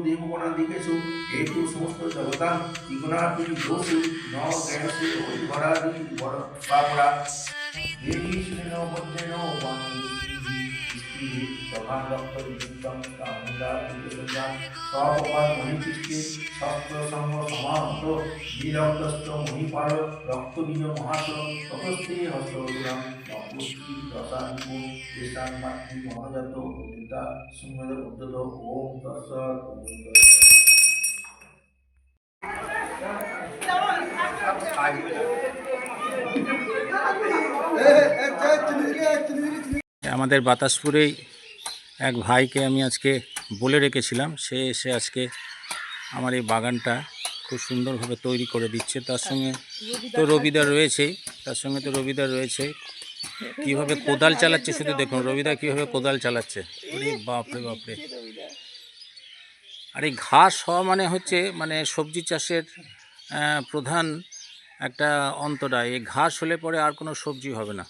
देवगणादिकेषु हेतु समस्त जगतां विघ्नाति दोषु न ज्ञानस्य वैभरादि बापरा देवी श्रीनो वज्रेनो प्रधान रक्त विद्युतं कामुदा विद्युतं सपपाद मणिचिष्टे शस्त्र संग समाहत नीलकस्त मणिपाल रक्त बीज महासर तपस्ते हस्तोदुरं नपुष्टि दशानिको देशां मातृ महाजात पिता सुमेध उद्दत ओम तत्सत् ओम আমাদের বাতাসপুরেই এক ভাইকে আমি আজকে বলে রেখেছিলাম, সে এসে আজকে আমার এই বাগানটা খুব সুন্দরভাবে তৈরি করে দিচ্ছে। তার সঙ্গে তো রবিদা রয়েছেই, কীভাবে কোদাল চালাচ্ছে শুধু দেখুন, রবিদা কীভাবে কোদাল চালাচ্ছে। বাপরে বাপরে। আর এই ঘাস হওয়া মানে সবজি চাষের প্রধান একটা অন্তরায়। এই ঘাস হলে পরে আর কোনো সবজি হবে না।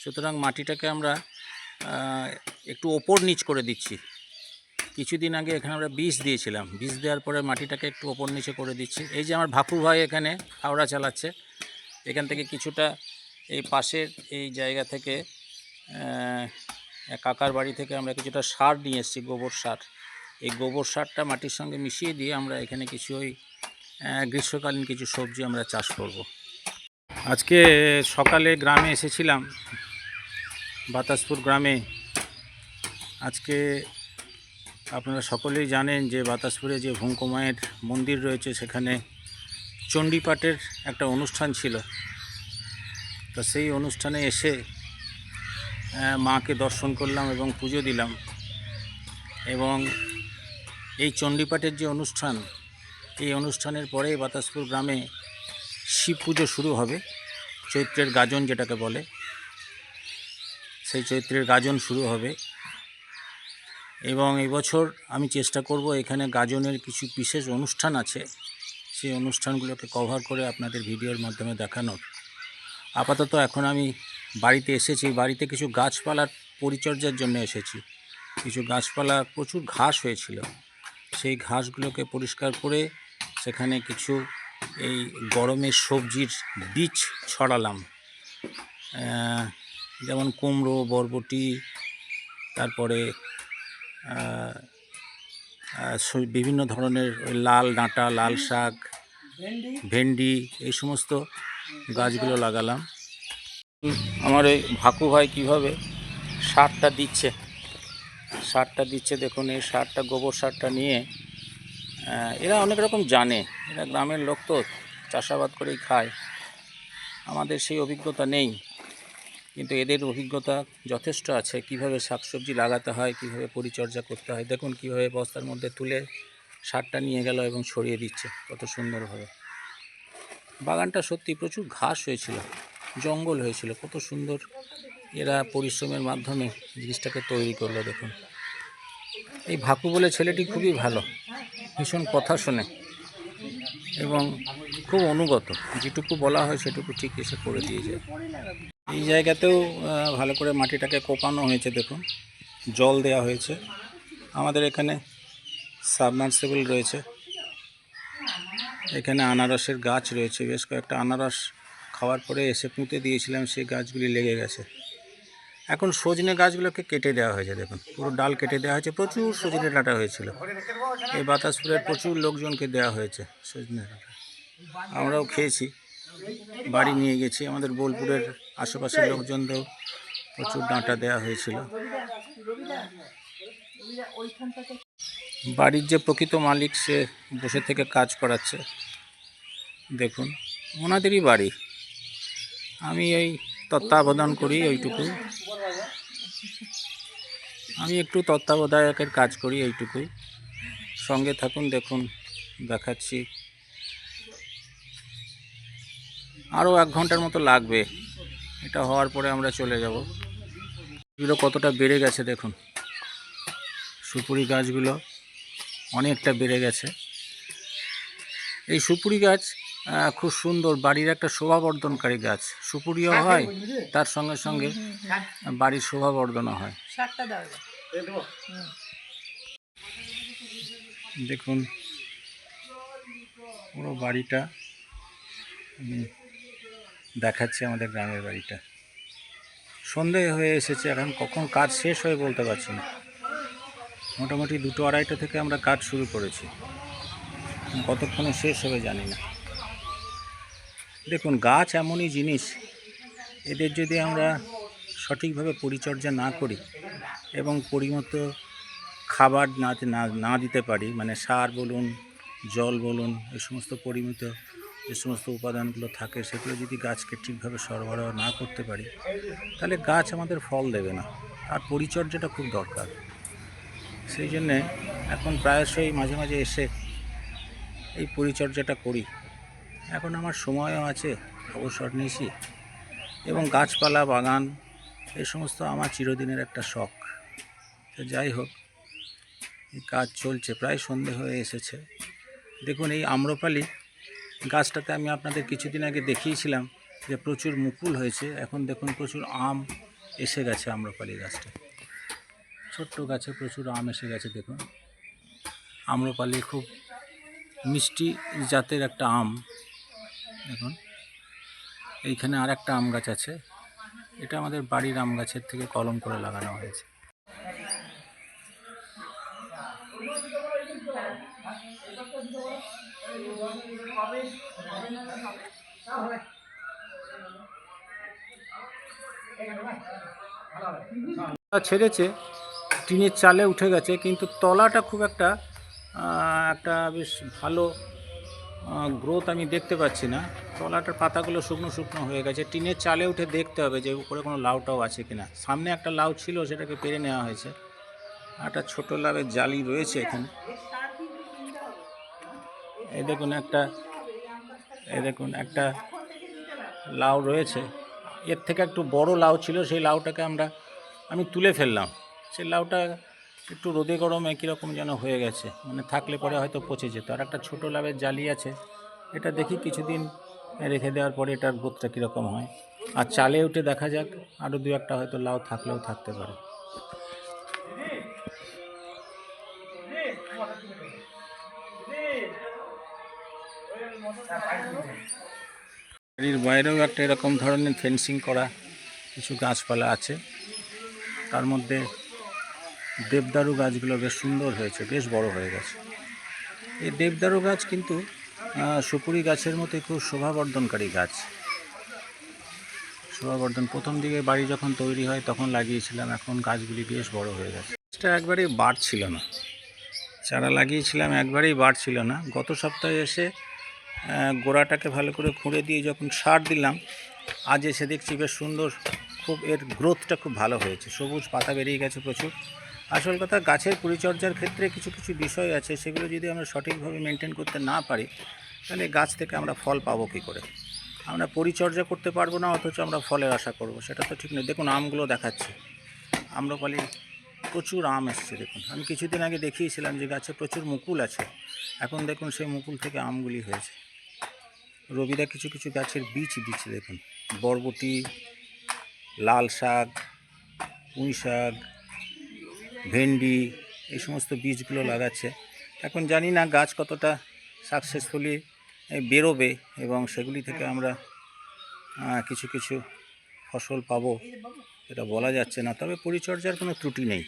সুতরাং মাটিটাকে আমরা একটু ওপর নিচ করে দিচ্ছি। কিছুদিন আগে এখানে আমরা বীজ দিয়েছিলাম, বীজ দেওয়ার পরে মাটিটাকে একটু ওপর নিচে করে দিচ্ছি। এই যে আমার ভাকু ভাই এখানে ফাওড়া চালাচ্ছে, এখান থেকে কিছুটা এই পাশের এই জায়গা থেকে কাকার বাড়ি থেকে আমরা কিছুটা সার নিয়ে এসেছি, গোবর সার। এই গোবর সারটা মাটির সঙ্গে মিশিয়ে দিয়ে আমরা এখানে কিছু ওই গ্রীষ্মকালীন কিছু সবজি আমরা চাষ করব। আজকে সকালে গ্রামে এসেছিলাম, বাতাসপুর গ্রামে। আজকে আপনারা সকলেই জানেন যে বাতাসপুরে যে ভূমকমায়ের মন্দির রয়েছে, সেখানে চণ্ডীপাঠের একটা অনুষ্ঠান ছিল। তা সেই অনুষ্ঠানে এসে মাকে দর্শন করলাম এবং পুজো দিলাম। এবং এই চণ্ডীপাঠের যে অনুষ্ঠান, এই অনুষ্ঠানের পরে বাতাসপুর গ্রামে শিব পুজো শুরু হবে। চৈত্রের গাজন যেটাকে বলে, সেই চৈত্রের গাজন শুরু হবে। এবং এই বছর আমি চেষ্টা করব এখানে গাজনের কিছু বিশেষ অনুষ্ঠান আছে, সেই অনুষ্ঠানগুলোকে কভার করে আপনাদের ভিডিওর মাধ্যমে দেখানোর। আপাতত এখন আমি বাড়িতে এসেছি, বাড়িতে কিছু গাছপালার পরিচর্যার জন্য এসেছি। কিছু গাছপালা, প্রচুর ঘাস হয়েছিল, সেই ঘাসগুলোকে পরিষ্কার করে সেখানে কিছু এই গরমের সবজির বীজ ছড়ালাম। যেমন কুমড়ো, বরবটি, তারপরে বিভিন্ন ধরনের লাল ডাঁটা, লাল শাক, ভেন্ডি, এই সমস্ত গাছগুলো লাগালাম। আমার এই ভাকু ভাই কীভাবে সারটা দিচ্ছে দেখুন। এই সারটা, গোবর সারটা নিয়ে এরা অনেক রকম জানে, এরা গ্রামের লোক তো, চাষাবাদ করেই খায়। আমাদের সেই অভিজ্ঞতা নেই, কিন্তু এদের অভিজ্ঞতা যথেষ্ট আছে। কিভাবে শাকসবজি লাগাতে হয়, কিভাবে পরিচর্যা করতে হয়। দেখুন কিভাবে বস্তার মধ্যে তুলে সারটা নিয়ে গেল এবং ছড়িয়ে দিচ্ছে কত সুন্দরভাবে। বাগানটা সত্যি প্রচুর ঘাস হয়েছিল, জঙ্গল হয়েছিল, কত সুন্দর এরা পরিশ্রমের মাধ্যমে জিনিসটাকে তৈরি করলো। দেখুন, এই ভাকু বলে ছেলেটি খুবই ভালো, ভীষণ কথা শোনে এবং খুব অনুগত, যেটুকু বলা হয় সেটুকু ঠিক এসে করে দিয়ে যায়। এই জায়গাতেও ভালো করে মাটিটাকে কোপানো হয়েছে, দেখুন জল দেওয়া হয়েছে। আমাদের এখানে সাবমার্সিবল রয়েছে, এখানে আনারসের গাছ রয়েছে, বেশ কয়েকটা আনারস খাওয়ার পরে এসে পুঁতে দিয়েছিলাম, সেই গাছগুলি লেগে গেছে। এখন সজনে গাছগুলোকে কেটে দেওয়া হয়েছে, দেখুন পুরো ডাল কেটে দেওয়া হয়েছে, প্রচুর সজনে ডাঁটা হয়েছিল। এই বাতাসপুরের প্রচুর লোকজনকে দেওয়া হয়েছে সজনে ডাঁটা, আমরাও খেয়েছি, বাড়ি নিয়ে গেছি। আমাদের বোলপুরের আশেপাশের লোকজনদেরও প্রচুর ডাঁটা দেওয়া হয়েছিল। বাড়ির যে প্রকৃত মালিক সে বসে থেকে কাজ করাচ্ছে, দেখুন ওনাদেরই বাড়ি, আমি এই তত্ত্বাবধান করি, ওইটুকু আমি একটু তত্ত্বাবধায়কের কাজ করি, এইটুকুই। সঙ্গে থাকুন, দেখুন দেখাচ্ছি। আরও 1 ঘন্টার মতো লাগবে, এটা হওয়ার পরে আমরা চলে যাব। এগুলো কতটা বেড়ে গেছে দেখুন, সুপুরি গাছগুলো অনেকটা বেড়ে গেছে। এই সুপুরি গাছ খুব সুন্দর, বাড়ির একটা শোভাবর্ধনকারী গাছ। সুপুরিও হয়, তার সঙ্গে সঙ্গে বাড়ির শোভাবর্ধনও হয়। দেখুন পুরো বাড়িটা দেখাচ্ছে, আমাদের গ্রামের বাড়িটা। সন্ধে হয়ে এসেছে, এখন কখন কাজ শেষ হয়ে বলতে পারছি না। মোটামুটি 2-2:30 থেকে আমরা কাজ শুরু করেছি, কতক্ষণে শেষ হবে জানি না। দেখুন গাছ এমনই জিনিস, এদের যদি আমরা সঠিকভাবে পরিচর্যা না করি এবং পরিমতো খাবার না দিতে পারি, মানে সার বলুন, জল বলুন, এই সমস্ত পরিমিত যে সমস্ত উপাদানগুলো থাকে সেগুলো যদি গাছকে ঠিকভাবে সরবরাহ না করতে পারি, তাহলে গাছ আমাদের ফল দেবে না। আর পরিচর্যাটা খুব দরকার। সেই জন্যে এখন প্রায়শই মাঝে মাঝে এসে এই পরিচর্যাটা করি। এখন আমার সময়ও আছে, অবসর নিয়েছি, এবং গাছপালা বাগান এই সমস্ত আমার চিরদিনের একটা শখ। তো যাই হোক, এই কাজ চলছে, প্রায় সন্ধে হয়ে এসেছে। দেখুন এই আম্রপালি গাছটাতে আমি আপনাদের কিছুদিন আগে দেখিয়েছিলাম যে প্রচুর মুকুল হয়েছে। এখন দেখুন প্রচুর আম এসে গেছে আম্রপালি গাছটা, ছোট্ট গাছে প্রচুর আম এসে গেছে। দেখুন আম্রপালি খুব মিষ্টি জাতের একটা আম। দেখুন এইখানে আর একটা আম গাছ আছে, এটা আমাদের বাড়ির আম গাছের থেকে কলম করে লাগানো হয়েছে। ছেড়েছে, টিনের চালে উঠে গেছে, কিন্তু তলাটা খুব একটা বেশ ভালো গ্রোথ আমি দেখতে পাচ্ছি না। তলাটার পাতাগুলো শুকনো শুকনো হয়ে গেছে। টিনের চালে উঠে দেখতে হবে যে উপরে কোনো লাউটাও আছে কিনা। সামনে একটা লাউ ছিল, সেটাকে পেরে নেওয়া হয়েছে। একটা ছোট লাউয়ের জালি রয়েছে এখানে। এই দেখুন একটা লাউ রয়েছে, এর থেকে একটু বড় লাউ ছিল, সেই লাউটাকে আমি তুলে ফেললাম। সেই লাউটা একটু রোদে গরমে কীরকম যেন হয়ে গেছে, মানে থাকলে পরে হয়তো পচে যেত। আর একটা ছোটো লাউয়ের জালি আছে, এটা দেখি কিছুদিন রেখে দেওয়ার পরে এটার গ্রোথটা কীরকম হয়। আর চালে উঠে দেখা যাক, আরও 2-1টা হয়তো লাউ থাকলেও থাকতে পারে। বাড়ির বাইরেও একটা এরকম ধরনের ফেন্সিং করা কিছু গাছপালা আছে, তার মধ্যে দেবদারু গাছগুলো বেশ সুন্দর হয়েছে, বেশ বড় হয়ে গেছে। এই দেবদারু গাছ কিন্তু সুপুরি গাছের মতো খুব শোভাবর্ধনকারী গাছ। শোভাবর্ধন প্রথম দিকে বাড়ি যখন তৈরি হয় তখন লাগিয়েছিলাম, এখন গাছগুলি বেশ বড় হয়ে গেছে। গাছটা একবারেই বাড়ছিল না, চারা লাগিয়েছিলাম একবারেই বাড়ছিল না। গত সপ্তাহে এসে গোড়াটাকে ভালো করে খুঁড়ে দিয়ে যখন সার দিলাম, আজ এসে দেখছি বেশ সুন্দর, খুব এর গ্রোথটা খুব ভালো হয়েছে। সবুজ পাতা বেরিয়ে গেছে প্রচুর, আসল কথা, গাছের পরিচর্যার ক্ষেত্রে কিছু কিছু বিষয় আছে, সেগুলো যদি আমরা সঠিকভাবে মেনটেন করতে না পারি, তাহলে গাছ থেকে আমরা ফল পাবো কী করে? আমরা পরিচর্যা করতে পারবো না, অথচ আমরা ফলের আশা করব, সেটা তো ঠিক নেই। দেখুন আমগুলো দেখাচ্ছে, আম্রপালি প্রচুর আম এসছে। দেখুন, আমি কিছুদিন আগে দেখিয়েছিলাম যে গাছে প্রচুর মুকুল আছে, এখন দেখুন সেই মুকুল থেকে আমগুলি হয়েছে। রবিদা কিছু কিছু গাছের বীজ দিচ্ছে, দেখুন বরবটি, লাল শাক, পুঁই শাক, ভেন্ডি, এই সমস্ত বীজগুলো লাগাচ্ছে। এখন জানি না গাছ কতটা সাকসেসফুলি বেরোবে এবং সেগুলি থেকে আমরা কিছু কিছু ফসল পাবো, এটা বলা যাচ্ছে না। তবে পরিচর্যার কোনো ত্রুটি নেই,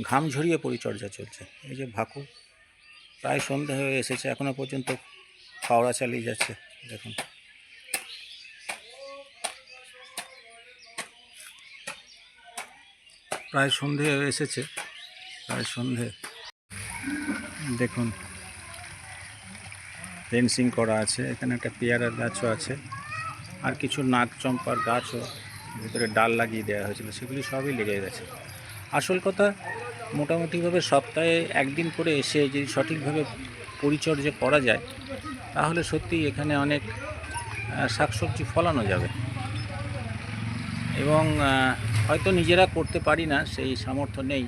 ঘাম ঝরিয়ে পরিচর্যা চলছে। এই যে ভাকু, প্রায় সন্ধে হয়ে এসেছে, এখনও পর্যন্ত ফাওড়া চালিয়ে যাচ্ছে। দেখুন, প্রায় সন্ধে হয়ে এসেছে, প্রায় সন্ধে। দেখুন ফেন্সিং করা আছে, এখানে একটা পেয়ারার গাছও আছে, আর কিছু নাগ চম্পার গাছও ভিতরে ডাল লাগিয়ে দেওয়া হয়েছিল, সেগুলি সবই লেগে গেছে। আসল কথা, মোটামুটিভাবে সপ্তাহে একদিন করে এসে যদি সঠিকভাবে পরিচর্যা করা যায়, তাহলে সত্যিই এখানে অনেক শাকসবজি ফলানো যাবে। এবং হয়তো নিজেরা করতে পারি না, সেই সামর্থ্য নেই,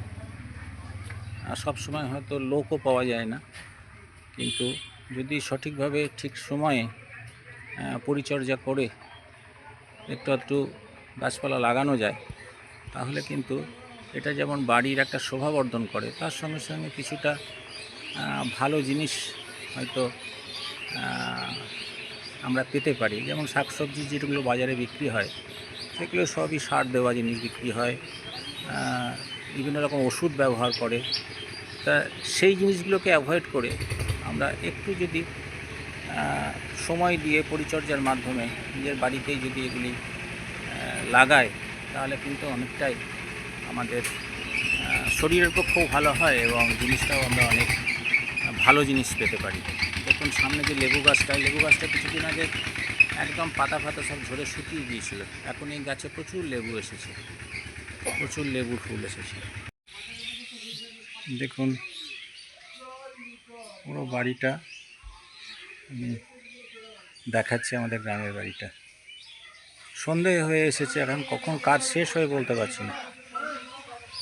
সব সময় হয়তো লোকও পাওয়া যায় না, কিন্তু যদি সঠিকভাবে ঠিক সময়ে পরিচর্যা করে একটু একটু গাছপালা লাগানো যায়, তাহলে কিন্তু এটা যেমন বাড়ির একটা শোভাবর্ধন করে, তার সঙ্গে সঙ্গে কিছুটা ভালো জিনিস হয়তো আমরা পেতে পারি। যেমন শাকসবজি যেগুলো বাজারে বিক্রি হয়, সেগুলো সবই সার দেওয়া জিনিস বিক্রি হয়, বিভিন্ন রকম ওষুধ ব্যবহার করে। তা সেই জিনিসগুলোকে অ্যাভয়েড করে আমরা একটু যদি সময় দিয়ে পরিচর্যার মাধ্যমে নিজের বাড়িতেই যদি এগুলি লাগায়, তাহলে কিন্তু অনেকটাই আমাদের শরীরের পক্ষেও ভালো হয় এবং জিনিসটাও আমরা অনেক ভালো জিনিস পেতে পারি। দেখুন সামনে যে লেবু গাছটা কিছুদিন আগে একদম পাতা ফাতা সব ঝরে শুকিয়ে গিয়েছিল, এখন এই গাছে প্রচুর লেবু এসেছে, প্রচুর লেবুর ফুল এসেছে। দেখুন পুরো বাড়িটা দেখাচ্ছে, আমাদের গ্রামের বাড়িটা। সন্ধে হয়ে এসেছে, এখন কখন কাজ শেষ হয়ে বলতে পারছি না।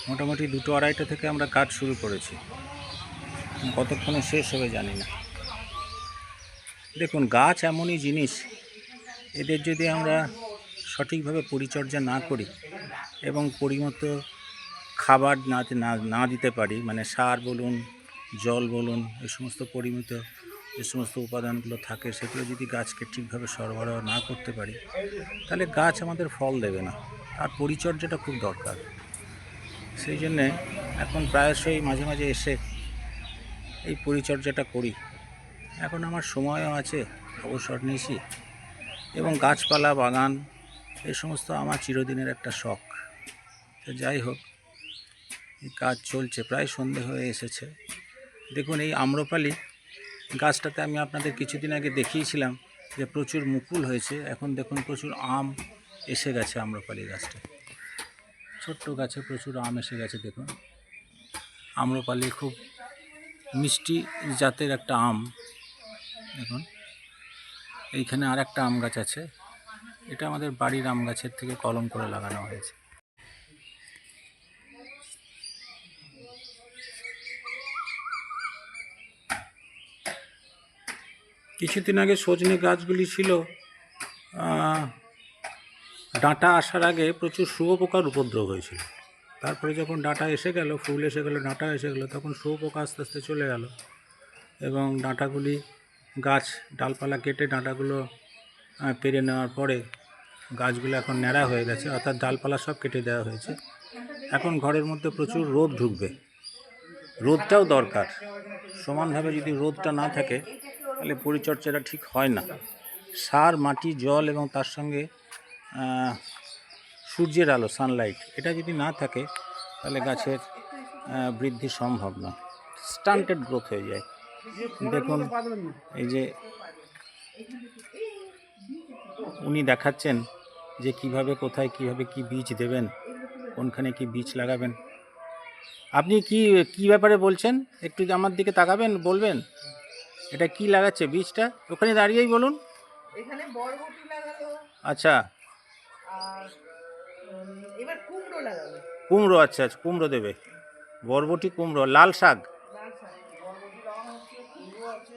মোটামুটি 2-2:30 থেকে আমরা কাজ শুরু করেছি, কতক্ষণে শেষ হবে জানি না। দেখুন গাছ এমনই জিনিস, এদের যদি আমরা সঠিকভাবে পরিচর্যা না করি এবং পরিমতো খাবার না দিতে পারি, মানে সার বলুন, জল বলুন, এই সমস্ত পরিমিত যে সমস্ত উপাদানগুলো থাকে, সেগুলো যদি গাছকে ঠিকভাবে সরবরাহ না করতে পারি, তাহলে গাছ আমাদের ফল দেবে না। আর পরিচর্যাটা খুব দরকার। সেই জন্যে এখন প্রায়শই মাঝে মাঝে এসে এই পরিচর্যাটা করি। এখন আমার সময়ও আছে, অবসর নিয়েছি, এবং গাছপালা বাগান এই সমস্ত আমার চিরদিনের একটা শখ। তো যাই হোক, এই কাজ চলছে, প্রায় সন্ধে হয়ে এসেছে। দেখুন এই আম্রপালি গাছটাতে আমি আপনাদের কিছুদিন আগে দেখিয়েছিলাম যে প্রচুর মুকুল হয়েছে, এখন দেখুন প্রচুর আম এসে গেছে। আম্রপালি গাছটা ছোট্ট গাছে প্রচুর আম এসে গেছে। দেখুন আম্রপালি খুব মিষ্টি জাতের একটা আম। দেখুন এইখানে আর একটা আম গাছ আছে, এটা আমাদের বাড়ির আম গাছের থেকে কলম করে লাগানো হয়েছে। কিছুদিন আগে সজনে গাছগুলি ছিল, ডাঁটা আসার আগে প্রচুর শুঁয়োপোকার উপদ্রব হয়েছিল। তারপরে যখন ডাঁটা এসে গেল, ফুল এসে গেল, ডাঁটা এসে গেল, তখন শুঁয়োপোকা আস্তে আস্তে চলে গেল এবং ডাঁটাগুলি, গাছ ডালপালা কেটে ডাঁটাগুলো পেরে নেওয়ার পরে গাছগুলো এখন ন্যাড়া হয়ে গেছে, অর্থাৎ ডালপালা সব কেটে দেওয়া হয়েছে। এখন ঘরের মধ্যে প্রচুর রোদ ঢুকবে, রোদটাও দরকার। সমানভাবে যদি রোদটা না থাকে, তাহলে পরিচর্যাটা ঠিক হয় না। সার, মাটি, জল এবং তার সঙ্গে সূর্যের আলো, সানলাইট, এটা যদি না থাকে, তাহলে গাছের বৃদ্ধি সম্ভব না, স্টান্টেড গ্রোথ হয়ে যায়। দেখুন এই যে উনি দেখাচ্ছেন যে কিভাবে, কোথায়, কিভাবে কি বীজ দেবেন, কোনখানে কি বীজ লাগাবেন। আপনি কি কি ব্যাপারে বলছেন? একটু আমার দিকে তাকাবেন, বলবেন এটা কি লাগাচ্ছে বীজটা? ওখানে দাঁড়িয়েই বলুন। এখানে বরবটি লাগালো আচ্ছা, আর এবার কুমড়ো লাগালো। কুমড়ো, আচ্ছা আচ্ছা, কুমড়ো দেবে। বরবটি, কুমড়ো, লাল শাক। লাল শাক, বরবটি লাগানো হচ্ছে, কুমড়ো আছে।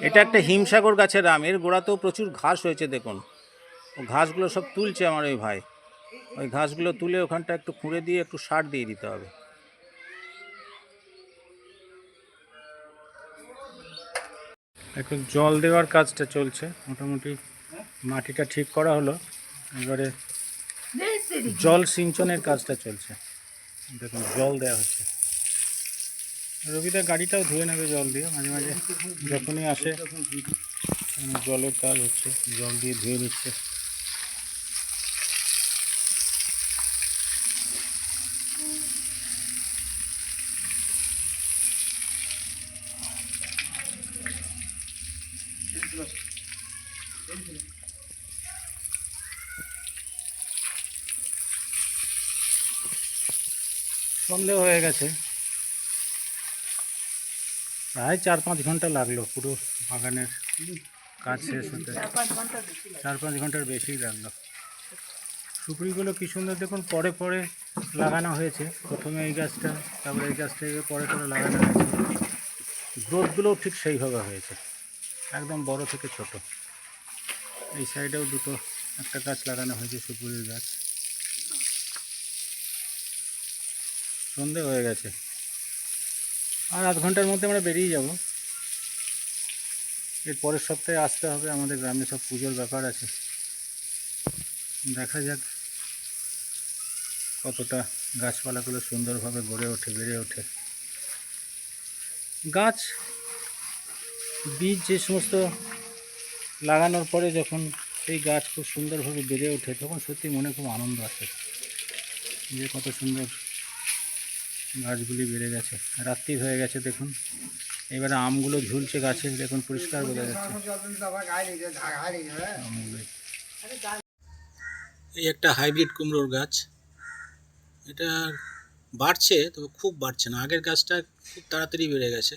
এটা একটা হিমসাগর গাছের আম, এর গোড়াতেও প্রচুর ঘাস হয়েছে দেখুন। ও ঘাসগুলো সব তুলছে আমার ওই ভাই। ওই ঘাসগুলো তুলে ওখানটা একটু খুঁড়ে দিয়ে একটু সার দিয়ে দিতে হবে। এখন জল দেওয়ার কাজটা চলছে, মোটামুটি মাটিটা ঠিক করা হলো, এবারে জল সিঞ্চনের কাজটা চলছে। দেখুন জল দেওয়া হচ্ছে। রবিদা গাড়িটাও ধুয়ে নেবে জল দিয়ে, মাঝে মাঝে যখনই আসে জলের কাজ হচ্ছে, জল দিয়ে ধুয়ে নিচ্ছে। সন্দেহ হয়ে গেছে, প্রায় 4-5 ঘন্টা লাগলো পুরো বাগানের কাজ শেষ হতে। 4-5 ঘন্টার বেশিই লাগলো। সুপুরিগুলো কি সুন্দর দেখুন, পরে পরে লাগানো হয়েছে। প্রথমে এই গাছটা, তারপরে এই গাছটা, পরে পরে লাগানো হয়েছে। গ্রোথগুলোও ঠিক সেইভাবে হয়েছে, একদম বড় থেকে ছোট। এই সাইডেও দুটো, একটা গাছ লাগানো হয়েছে সুপুরির গাছ। সন্ধে হয়ে গেছে, আর আধ ঘন্টার মধ্যে আমরা বেরিয়ে যাব। এর পরের সপ্তাহে আসতে হবে, আমাদের গ্রামে সব পুজোর ব্যাপার আছে। দেখা যাক কতটা গাছপালাগুলো সুন্দরভাবে গড়ে ওঠে, বেড়ে ওঠে। গাছ বীজ যে সমস্ত লাগানোর পরে যখন সেই গাছ খুব সুন্দরভাবে বেড়ে ওঠে, তখন সত্যি মনে খুব আনন্দ আসে যে কত সুন্দর গাছগুলি বেড়ে গেছে। রাত্রি হয়ে গেছে দেখুন, এবারে আমগুলো ঝুলছে গাছে, দেখুন পরিষ্কার বোঝা যাচ্ছে আমগুলো। এই একটা হাইব্রিড কুমড়োর গাছ, এটা বাড়ছে, তবে খুব বাড়ছে না। আগের গাছটা খুব তাড়াতাড়ি বেড়ে গেছে,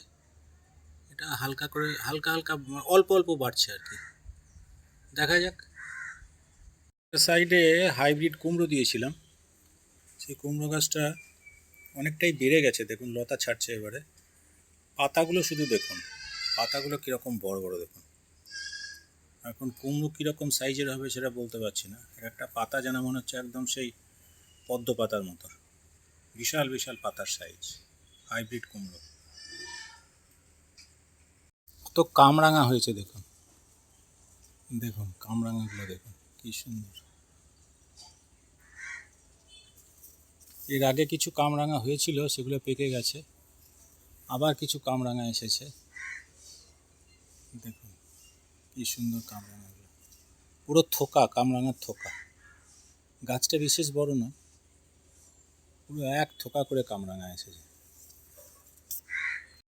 এটা হালকা করে, হালকা হালকা, অল্প অল্প বাড়ছে আর কি। দেখা যাক। সাইডে হাইব্রিড কুমড়ো দিয়েছিলাম, সেই কুমড়ো গাছটা অনেকটাই বেড়ে গেছে, দেখুন লতা ছাড়ছে এবারে। পাতাগুলো শুধু দেখুন, পাতাগুলো কীরকম বড় বড় দেখুন। এখন কুমড়ো কীরকম সাইজের হবে সেটা বলতে পারছি না। একটা পাতা যেন মনে হচ্ছে একদম সেই পদ্ম পাতার মতো, বিশাল বিশাল পাতার সাইজ হাইব্রিড কুমড়ো। কত কামরাঙা হয়েছে দেখুন, দেখুন কামরাঙাগুলো দেখুন কি সুন্দর। এর আগে কিছু কামরাঙা হয়েছিল, সেগুলো পেকে গেছে, আবার কিছু কামরাঙা এসেছে। দেখুন কি সুন্দর কামরাঙাগুলো, পুরো থোকা, কামরাঙার থোকা। গাছটা বিশেষ বড় নয়, পুরো এক থোকা করে কামরাঙা এসেছে।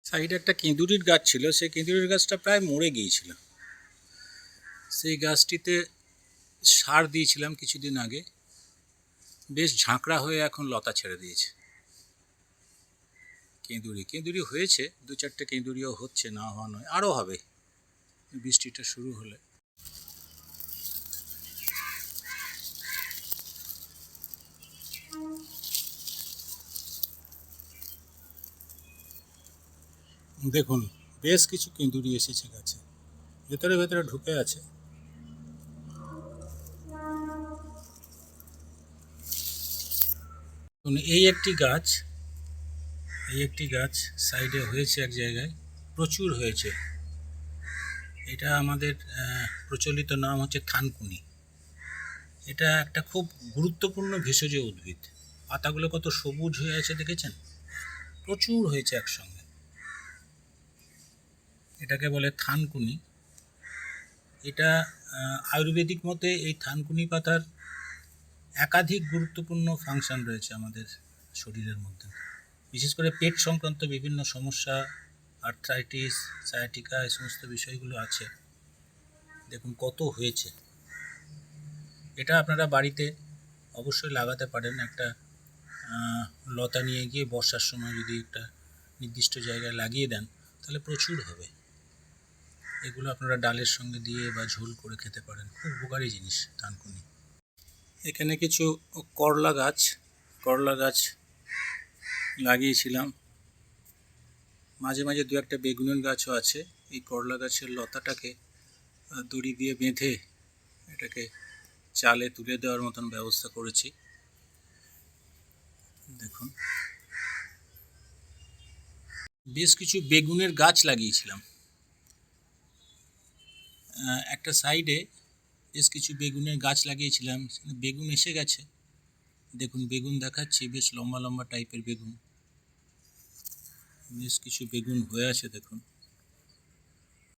সাইডে একটা কেঁদুরির গাছ ছিল, সেই কেঁদুরির গাছটা প্রায় মরে গিয়েছিল। সেই গাছটিতে সার দিয়েছিলাম কিছুদিন আগে, বেশ ঝাঁকড়া হয়ে এখন লতা ছেড়ে দিয়েছে। কেঁদুরি হয়েছে, 2-4টে কেঁদুরিও হচ্ছে, না হওয়া নয়, আরও হবে বৃষ্টিটা শুরু হলে। দেখুন বেশ কিছু কেঁদুরি এসেছে গাছে, ভেতরে ভেতরে ঢুকে আছে। এই একটি গাছ সাইডে হয়েছে এক জায়গায়, প্রচুর হয়েছে। এটা আমাদের প্রচলিত নাম হচ্ছে থানকুনি। এটা একটা খুব গুরুত্বপূর্ণ ভেষজ উদ্ভিদ। পাতাগুলো কত সবুজ হয়ে আছে দেখেছেন, প্রচুর হয়েছে একসঙ্গে। এটাকে বলে থানকুনি। এটা আয়ুর্বেদিক মতে এই থানকুনি পাতার একাধিক গুরুত্বপূর্ণ ফাংশন রয়েছে আমাদের শরীরের মধ্যে। বিশেষ করে পেট সংক্রান্ত বিভিন্ন সমস্যা, আর্থ্রাইটিস, সায়াটিকা, এই সমস্ত বিষয়গুলো আছে। দেখুন কত হয়েছে। এটা আপনারা বাড়িতে অবশ্যই লাগাতে পারেন। একটা লতা নিয়ে গিয়ে বর্ষার সময় যদি একটা নির্দিষ্ট জায়গায় লাগিয়ে দেন তাহলে প্রচুর হবে। এগুলো আপনারা ডালের সঙ্গে দিয়ে বা ঝোল করে খেতে পারেন, খুব উপকারী জিনিস থানকুনি। এখানে কিছু করলা গাছ লাগিয়েছিলাম, মাঝে মাঝে দু একটা বেগুনের গাছও আছে। এই করলা গাছের লতাটাকে দড়ি দিয়ে বেঁধে এটাকে চালে তুলে দেওয়ার মতন ব্যবস্থা করেছি। দেখুন, বেশ কিছু বেগুনের গাছ লাগিয়েছিলাম। একটা সাইডে বেশ কিছু বেগুনের গাছ লাগিয়েছিলাম, বেগুন এসে গেছে। দেখুন, বেগুন দেখাচ্ছি, বেশ লম্বা লম্বা টাইপের বেগুন, বেশ কিছু বেগুন হয়ে আছে দেখুন।